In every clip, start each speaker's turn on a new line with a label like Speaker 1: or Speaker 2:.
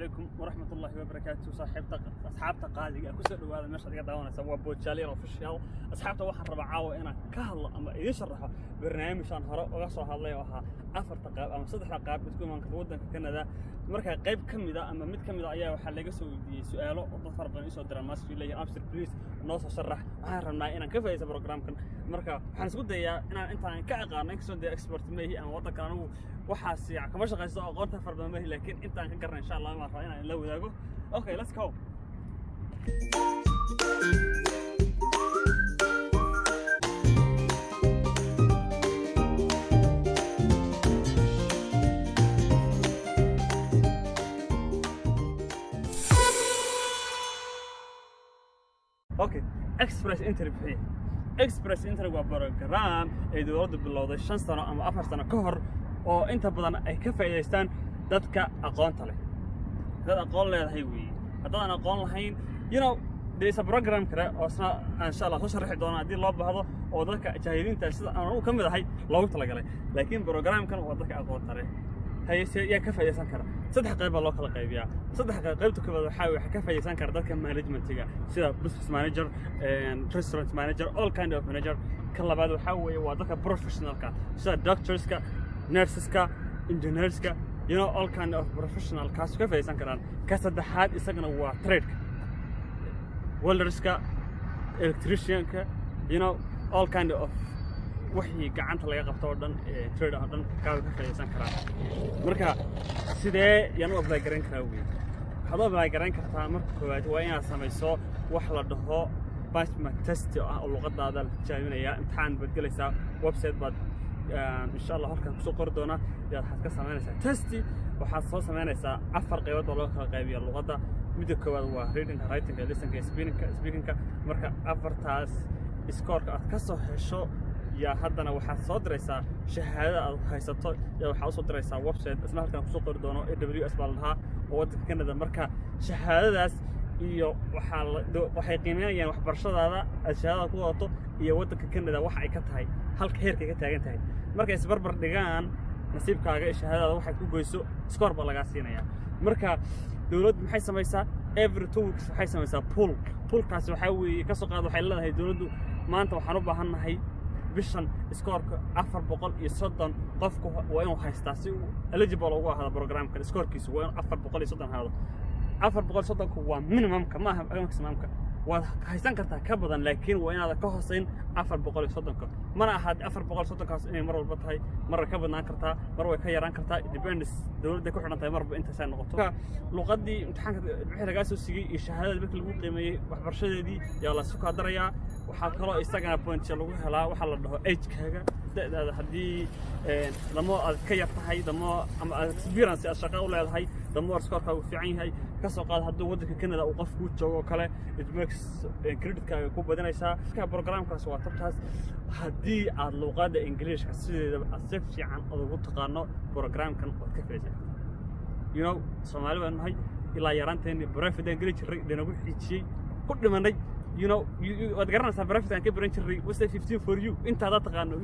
Speaker 1: عليكم ورحمة الله وبركاته. أصحابتا قادقة كسر هذا مش هتقدر داون سوا بوتشالي أوفيشال. أصحابتا واحد ربعاوة أنا كهلا أما يشرحه برنامج عن هراء وقصة هالله وها أفر تقاب أما صدق تقاب بتكون من كودن كندا مركا قيب كم ذا أما مد كم ذا أياه وحلاقة سوي سؤاله وضفر بنيسو دراماس في اللي أبصر بليز نوصل شرح عارفنا أنا كيف يسوي برنامج كن مركا حنسقط يا أنا أنت كأقارن إكسون دي إكسبرت ماهي أنا وضع كانوا waxaas yac kama shaqeyso aqoonta farbadan ma laakiin intaan ka garnay insha Allah ma raayo inaan la wadaago. Okay, let's go. Okay, Express Interview. Express Interview waa program ay dawladdu bilowday 5 sano ama 4 sano ka hor oo inta badan ay ka faa'iideystaan dadka aqoonta leh. dad aqoon leedahay weey haddaan aqoon lahayn there is a program kale oo insha Allah soo sharxi doona hadii loo baahdo oo dadka jaahiliinta sida aan u kamid ahay loogu talagalay laakiin programkan waa dadka aqoonta leh hayse yaa ka faa'iideysan kara saddex qayb loo kala qaybiyaa qaybta koowaad waxa ka faa'iideysan kara dadka managementiga sida business manager and restaurant manager all kind of manager kan labaad waxa weeye waa dadka professionalka sida doctorska nurseska engineerska all kind of professional kaas ka faa'iideysan karaan ka saddexaad isagana waa trade welderska electricianka all kind of wixii gacanta laga qabto oo dhan trade oo dhan ka faa'iideysan karaan marka sidee yaan u apply garan karaa weey waxaad u apply garan kartaa marka koowaad waa inaad samayso wax la dhaho benchmark test oo luqadaada la tijaabinaya imtixaan baad galaysaa website baad insha Allah halkan ku soo qor doona waxaad ka sameynaysaa testi waxaad soo sameynaysaa afar qaybood oo loo kala qaybiyo luqadda midda koowaad waa reading writing listening speaking marka afartaas score aad ka soo hesho yaa haddana waxaad soo diraysaa shahaadada aad haysato waxaad u soo diraysaa website isla halkan ku soo qori doono AWS baa lahaa oo waddanka Canada marka shahaadadaas iyo waxay qiimeynayaan waxbarashadaada aad shahaadada ku wadato iyo waddanka Canada waxa ay ka tahay halka heerka ka taagan tahay marka isbarbar dhigaan nasiibkaaga shahaadada waxay ku goyso score baa laga siinayaa marka dawladdu maxay samaysaa every 2 weeks waxay samaysaa poolkaas waxa weeye ka soo qaad waxay leedahay dawladdu maanta waxaan u baahannahay bishan scoreka 430 qofku waa inuu haystaa si uu eligible ugu ahaado programkan scorekiisu waa inuu 430 haado 430 waa minimumka ma aha maximumka waad haysan kartaa ka badan laakiin waa inaad ka hooseyn 430 mana aha 430 kaas inay mar walba tahay mar ka badnaan kartaa mar way ka yaraan kartaa depends dawladda ku xidhan tahay marba inta ay noqoto luqadii imtixaanka wixii laga soo sigay iyo shahaadada markii lagu qiimeeyay waxbarashadeedii yaa la soo darayaa waxa kale oo isagana point lagu helaa waxa la dhaho age-kaaga da'daada hadii damo aad ka yar tahay damo ama experience aad shaqo u leedahay damo score-kaagu fiican yahay ka soo qaad haddii waddanka Canada uu qof ku joogo kale it makes credit-kaaga ku badanaysaa ka programkaas waa tabtaas haddii aad luqadda Ingiriiska sideeda aad si fiican ugu taqaano programkan waad ka faa'iideysan Soomaali baan nahay ilaa yaraanteena private English dinagu xijiyay ku dhimanay waad garanaysaa private aan ka baran jiray was 15 for you inta aad taqaano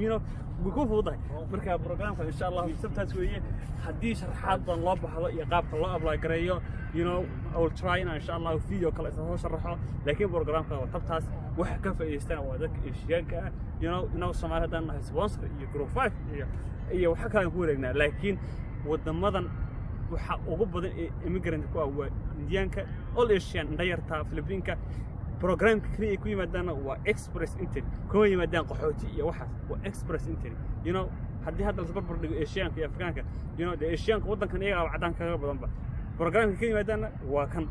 Speaker 1: ku fududahay marka programka insha Allah sabtaas weeye haddii sharaxaad badan loo baahdo iyo qaabka loo apply gareeyo I will try insha Allah video kale soo sharaxo laakiin programka waa tabtaas waxa ka faa'iideystaan waa dadka Asiaanka Soomaalidan nahay sponsor iyo group 5 iyo waxa kale ku wareegnaa laakiin wadamadan waxa ugu badan immigrant ku ah waa Indianka all Asian dayarta Philippinka program kaliya ku yimaadana waa express entry ku yimaadaan qaxooti iyo waxaas waa express entry haddii hadda la barbar dhigo Asiaanka iyo Afrikaanka Asiaanka waddankan iyaga cadaan kaga badanba programka ka yimaadana waa kan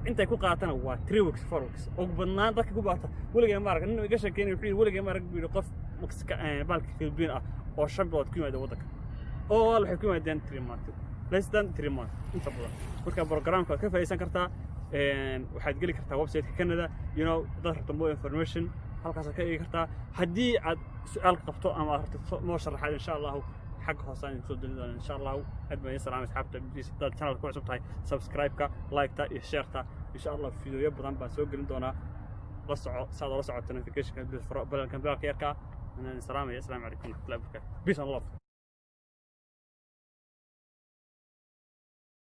Speaker 1: intay ku qaatana waa 3 weeks 4 weeks oo badnaan dadka ku baata waligeed ma arag nin iga sheekeynay wuxuu waligeed ma arag biyo qof balka Philippine ah oo shabdood ku yimaada waddanka oo waxay ku yimaadaan 3 months less than 3 months inta badan marka programka ka faa'iideysan kartaa waxaad geli kartaa website Canada dad rabto more information halkaas ka eegi kartaa haddii aad su'aal qabto ama aad rabto noo sharaxaad insha Allah xaq hoosaan soo dalidaan insha Allah adbaan salaam asxaabta dad channel ku cusub tahay subscribe-ka like-ta iyo share-ta insha Allah video badan baan soo gelin doonaa la socoto notification-ka balkan yarka salaam alaykum wa rahmatullahi wa barakatuh peace and love